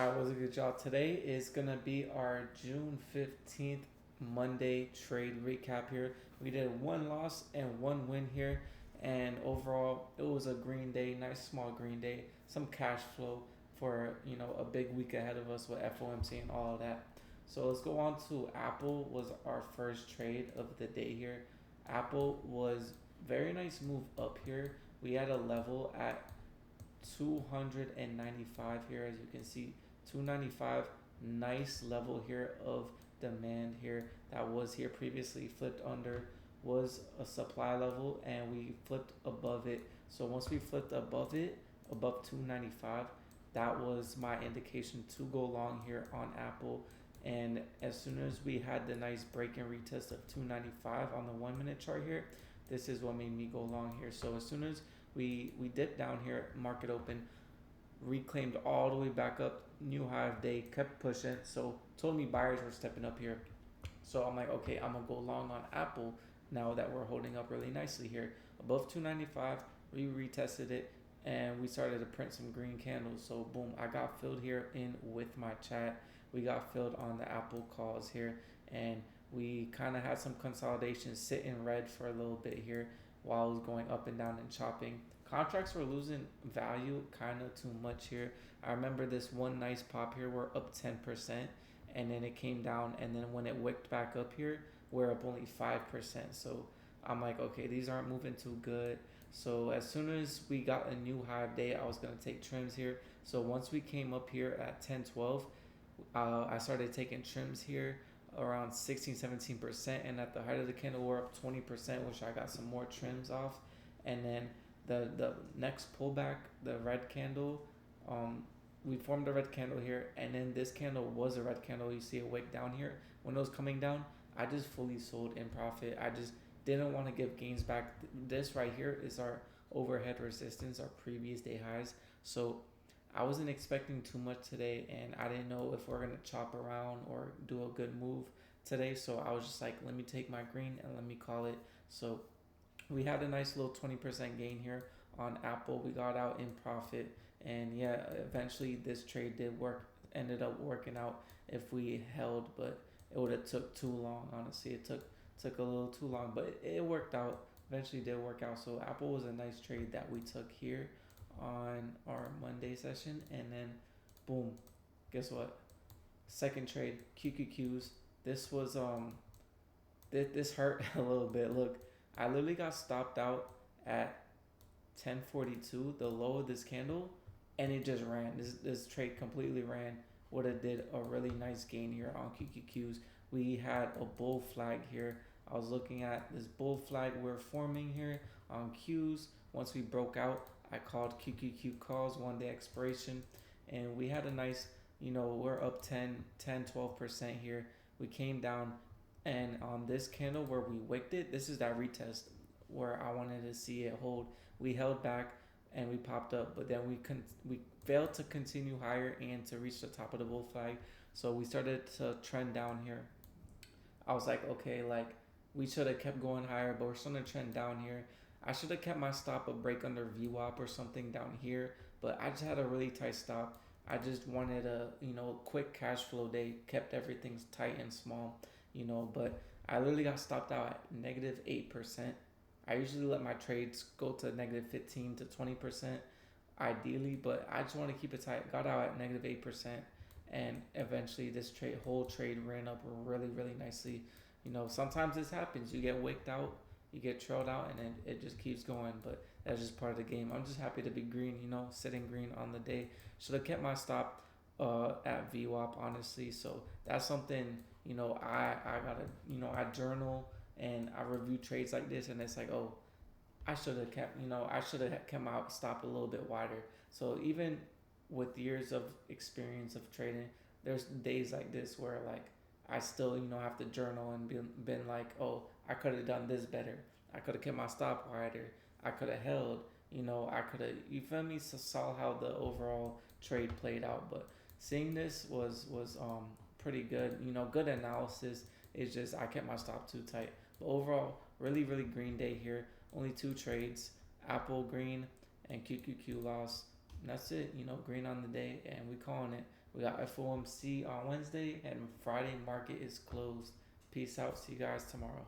Alright, what's a good job? Today is gonna be our June 15th Monday trade recap here. We did one loss and one win here, and overall it was a green day, nice small green day, some cash flow for a big week ahead of us with FOMC and all of that. So let's go on to Apple was our first trade of the day here. Apple was very nice move up here. We had a level at 295 here, as you can see. 295, nice level here of demand here that was here previously, flipped under, was a supply level, and we flipped above it. So once we flipped above it, above 295, that was my indication to go long here on Apple. And as soon as we had the nice break and retest of 295 on the 1 minute chart here, this is what made me go long here. So as soon as we dipped down here, market open, reclaimed all the way back up, new high of day, kept pushing. So told me buyers were stepping up here. So I'm like, okay, I'm gonna go long on Apple now that we're holding up really nicely here. Above 295, we retested it and we started to print some green candles. So boom, I got filled here in with my chat. We got filled on the Apple calls here, and we kind of had some consolidation sit in red for a little bit here while it was going up and down and chopping. Contracts were losing value kind of too much here. I remember this one nice pop here, we're up 10%, and then it came down, and then when it wicked back up here, we're up only 5%. So I'm like, okay, these aren't moving too good. So as soon as we got a new high of day, I was gonna take trims here. So once we came up here at 10-12, I started taking trims here around 16-17%, and at the height of the candle we're up 20%, which I got some more trims off. And then the next pullback, the red candle, we formed a red candle here, and then this candle was a red candle. You see it wick down here. When it was coming down, I just fully sold in profit. I just didn't want to give gains back. This right here is our overhead resistance, our previous day highs. So I wasn't expecting too much today, and I didn't know if we're gonna chop around or do a good move today. So I was just like, let me take my green and let me call it. So we had a nice little 20% gain here on Apple. We got out in profit, and yeah, eventually this trade did work. Ended up working out if we held, but it would have took too long. Honestly, it took a little too long, but it worked out. Eventually, did work out. So Apple was a nice trade that we took here on our Monday session, and then boom, guess what? Second trade, QQQs. This was this hurt a little bit. Look, I literally got stopped out at 1042, the low of this candle, and it just ran. This trade completely ran. Would have did a really nice gain here on QQQs. We had a bull flag here. I was looking at this bull flag we're forming here on Qs. Once we broke out, I called QQQ calls, 1 day expiration, and we had a nice, we're up 12% here. We came down, and on this candle where we wicked it, this is that retest where I wanted to see it hold. We held back and we popped up, but then we failed to continue higher and to reach the top of the bull flag. So we started to trend down here. I was like, okay, like we should have kept going higher, but we're starting to trend down here. I should have kept my stop a break under VWAP or something down here, but I just had a really tight stop. I just wanted a quick cash flow day, kept everything tight and small, but I literally got stopped out at -8%. I usually let my trades go to -15 to 20% ideally, but I just want to keep it tight. Got out at -8%, and eventually this whole trade ran up really, really nicely. Sometimes this happens. You get wicked out, you get trailed out, and then it just keeps going. But that's just part of the game. I'm just happy to be green. Sitting green on the day. Should have kept my stop at VWAP, honestly. So that's something. I gotta. I journal and I review trades like this, and it's like, oh, I should have kept. I should have kept my stop a little bit wider. So even with years of experience of trading, there's days like this where like I still have to journal and been like, oh, I could have done this better. I could have kept my stop wider. I could have held. I could have. You feel me? So saw how the overall trade played out, but seeing this was pretty good. Good analysis. It's just I kept my stop too tight. But overall, really really green day here. Only two trades: Apple green and QQQ loss. And that's it. Green on the day, and we calling it. We got FOMC on Wednesday, and Friday market is closed. Peace out. See you guys tomorrow.